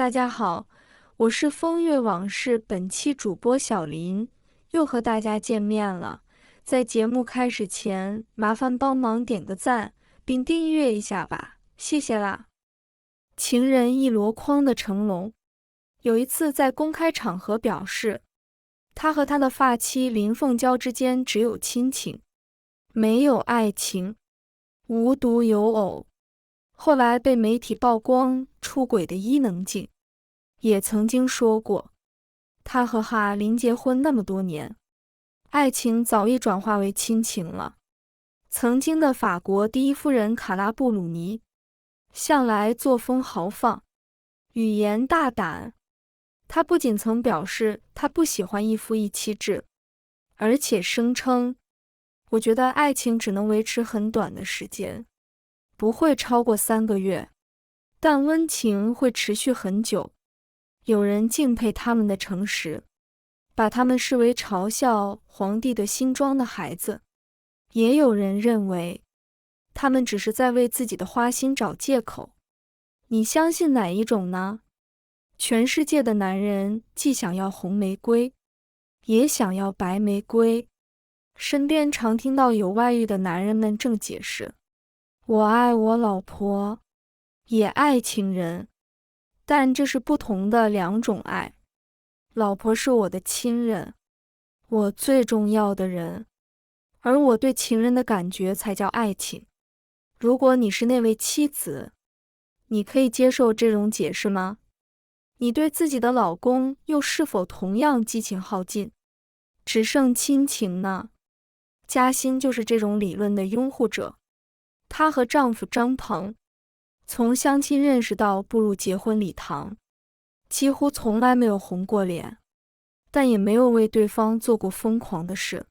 大家好，我是风月往事本期主播小林，又和大家见面了。在节目开始前，麻烦帮忙点个赞，并订阅一下吧，谢谢啦。情人一箩筐的成龙，有一次在公开场合表示，他和他的发妻林凤娇之间只有亲情，没有爱情，无独有偶。后来被媒体曝光出轨的伊能静，也曾经说过，他和哈林结婚那么多年，爱情早已转化为亲情了。曾经的法国第一夫人卡拉布鲁尼，向来作风豪放，语言大胆。他不仅曾表示他不喜欢一夫一妻制，而且声称，我觉得爱情只能维持很短的时间，不会超过3个月，但温情会持续很久。有人敬佩他们的诚实，把他们视为嘲笑皇帝的新装的孩子，也有人认为他们只是在为自己的花心找借口。你相信哪一种呢？全世界的男人既想要红玫瑰，也想要白玫瑰。身边常听到有外遇的男人们正解释，我爱我老婆，也爱情人，但这是不同的2种爱。老婆是我的亲人，我最重要的人，而我对情人的感觉才叫爱情。如果你是那位妻子，你可以接受这种解释吗？你对自己的老公又是否同样激情耗尽，只剩亲情呢？嘉欣就是这种理论的拥护者。她和丈夫张鹏从相亲认识到步入结婚礼堂，几乎从来没有红过脸，但也没有为对方做过疯狂的事，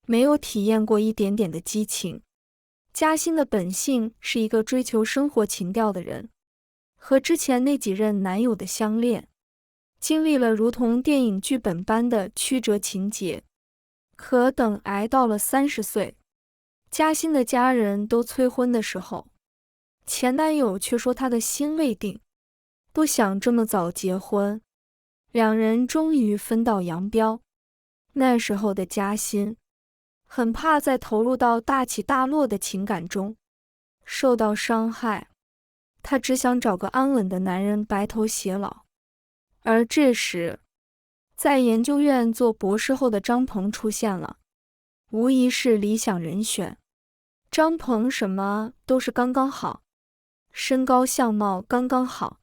没有体验过一点点的激情。嘉欣的本性是一个追求生活情调的人，和之前那几任男友的相恋，经历了如同电影剧本般的曲折情节。可等挨到了30岁，嘉欣的家人都催婚的时候，前男友却说他的心未定，不想这么早结婚。两人终于分道扬镳。那时候的嘉欣很怕再投入到大起大落的情感中受到伤害，她只想找个安稳的男人白头偕老。而这时，在研究院做博士后的张鹏出现了，无疑是理想人选。张鹏什么都是刚刚好，身高相貌刚刚好，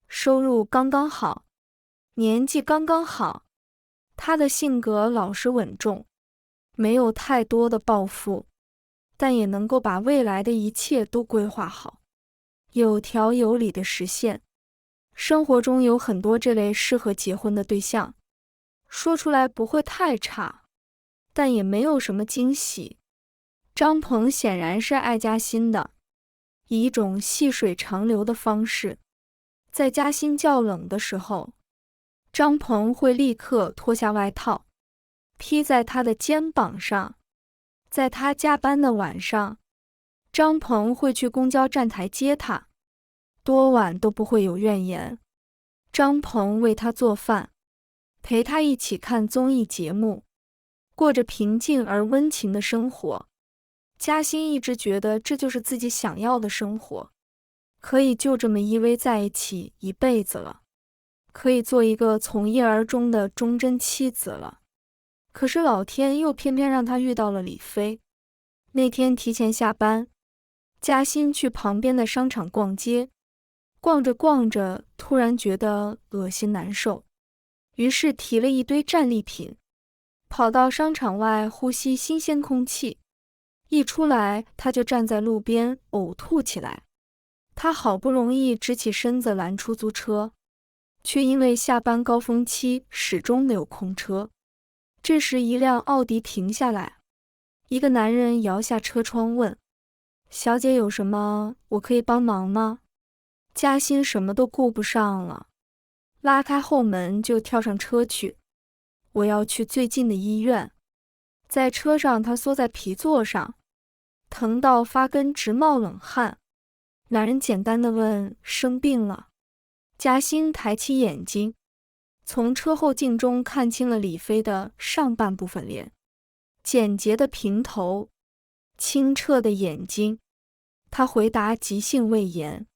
收入刚刚好，年纪刚刚好。他的性格老实稳重，没有太多的抱负，但也能够把未来的一切都规划好，有条有理的实现。生活中有很多这类适合结婚的对象，说出来不会太差，但也没有什么惊喜。张鹏显然是爱嘉欣的，以一种细水长流的方式，在嘉欣较冷的时候，张鹏会立刻脱下外套，披在她的肩膀上。在她加班的晚上，张鹏会去公交站台接她，多晚都不会有怨言。张鹏为她做饭，陪她一起看综艺节目，过着平静而温情的生活。嘉欣一直觉得这就是自己想要的生活，可以就这么依偎在一起一辈子了，可以做一个从一而终的忠贞妻子了。可是老天又偏偏让她遇到了李飞。那天提前下班，嘉欣去旁边的商场逛街，逛着逛着突然觉得恶心难受，于是提了一堆战利品，跑到商场外呼吸新鲜空气。一出来，他就站在路边呕吐起来。他好不容易直起身子拦出租车，却因为下班高峰期始终没有空车。这时一辆奥迪停下来，一个男人摇下车窗问，小姐有什么我可以帮忙吗？嘉欣什么都顾不上了，拉开后门就跳上车去。我要去最近的医院。在车上，他缩在皮座上，疼到发根直冒冷汗。男人简单地问，生病了？嘉欣抬起眼睛，从车后镜中看清了李飞的上半部分脸，简洁的平头，清澈的眼睛。他回答急性胃炎。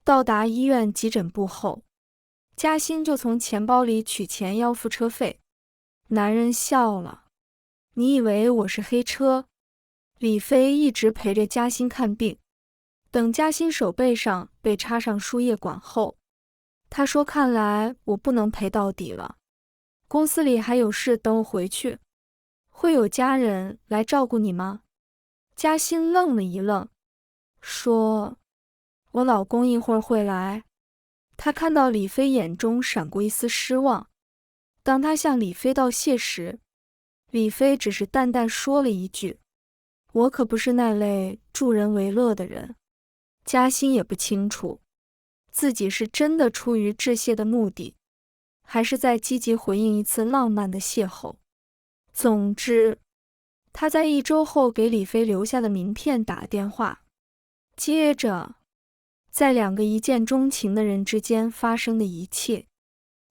到达医院急诊部后，嘉欣就从钱包里取钱要付车费。男人笑了：“你以为我是黑车？”李飞一直陪着嘉欣看病，等嘉欣手背上被插上输液管后，他说：“看来我不能陪到底了。公司里还有事等我回去。会有家人来照顾你吗？”嘉欣愣了一愣，说：“我老公一会儿会来。”他看到李飞眼中闪过一丝失望。当他向李飞道谢时，李飞只是淡淡说了一句：“我可不是那类助人为乐的人。”嘉欣也不清楚，自己是真的出于致谢的目的，还是在积极回应一次浪漫的邂逅。总之，他在1周后给李飞留下的名片打电话。接着，在2个一见钟情的人之间发生的一切，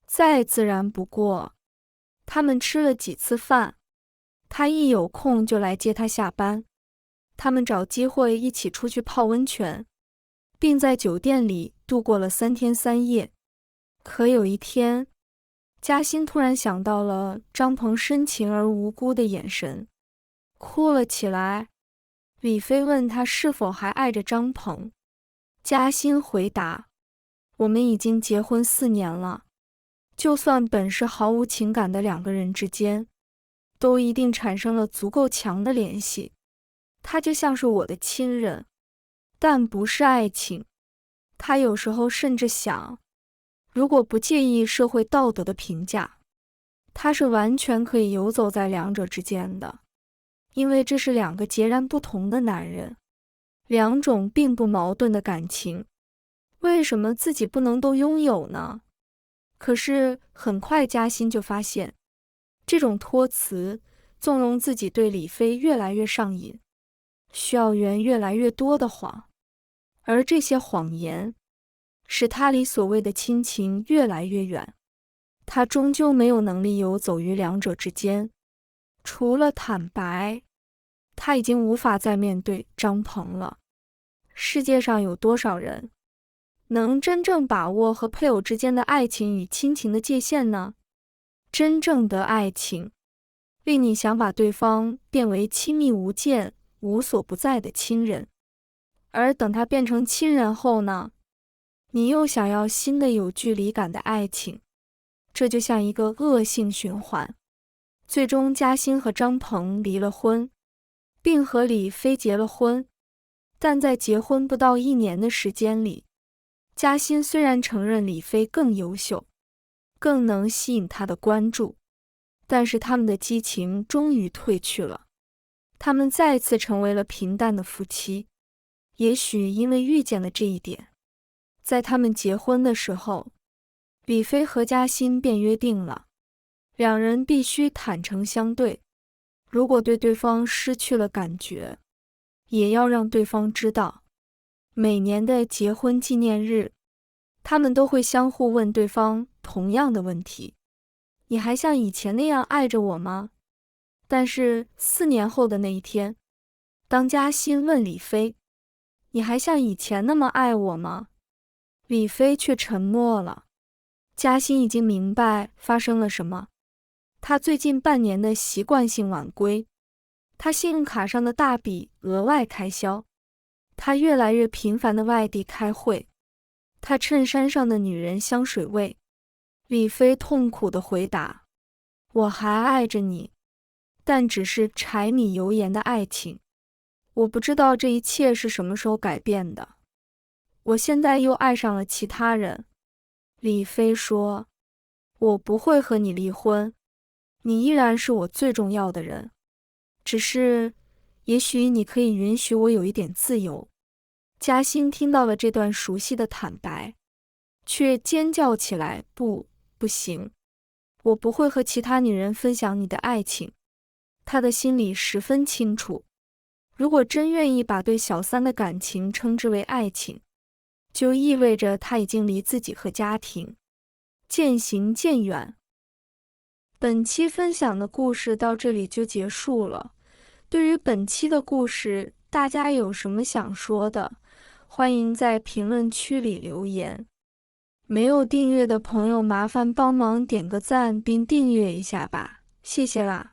再自然不过。他们吃了几次饭，他一有空就来接他下班。他们找机会一起出去泡温泉，并在酒店里度过了3天3夜。可有一天，嘉欣突然想到了张鹏深情而无辜的眼神，哭了起来。李飞问他是否还爱着张鹏，嘉欣回答：“我们已经结婚4年了，就算本是毫无情感的2个人之间，都一定产生了足够强的联系。他就像是我的亲人，但不是爱情。他有时候甚至想，如果不介意社会道德的评价，他是完全可以游走在2者之间的。因为这是2个截然不同的男人，2种并不矛盾的感情，为什么自己不能都拥有呢？”可是很快嘉欣就发现，这种托词纵容自己对李飞越来越上瘾，需要圆越来越多的谎，而这些谎言使他离所谓的亲情越来越远。他终究没有能力游走于2者之间，除了坦白，他已经无法再面对张鹏了。世界上有多少人能真正把握和配偶之间的爱情与亲情的界限呢？真正的爱情令你想把对方变为亲密无间、无所不在的亲人，而等他变成亲人后呢，你又想要新的有距离感的爱情。这就像一个恶性循环。最终嘉欣和张鹏离了婚，并和李飞结了婚。但在结婚不到1年的时间里，嘉欣虽然承认李飞更优秀，更能吸引他的关注，但是他们的激情终于褪去了。他们再次成为了平淡的夫妻。也许因为遇见了这一点，在他们结婚的时候，李飞和嘉欣便约定了，2人必须坦诚相对，如果对对方失去了感觉，也要让对方知道。每年的结婚纪念日，他们都会相互问对方同样的问题：“你还像以前那样爱着我吗？”但是4年后的那一天，当嘉欣问李飞：“你还像以前那么爱我吗？”李飞却沉默了。嘉欣已经明白发生了什么。他最近半年的习惯性晚归，他信用卡上的大笔额外开销，他越来越频繁的外地开会，他衬衫上的女人香水味。李飞痛苦地回答：“我还爱着你，但只是柴米油盐的爱情。我不知道这一切是什么时候改变的。我现在又爱上了其他人。”李飞说：“我不会和你离婚，你依然是我最重要的人。只是，也许你可以允许我有一点自由。”嘉欣听到了这段熟悉的坦白，却尖叫起来：“不行！我不会和其他女人分享你的爱情。”他的心里十分清楚，如果真愿意把对小三的感情称之为爱情，就意味着他已经离自己和家庭渐行渐远。本期分享的故事到这里就结束了。对于本期的故事，大家有什么想说的？欢迎在评论区里留言。没有订阅的朋友，麻烦帮忙点个赞并订阅一下吧，谢谢啦。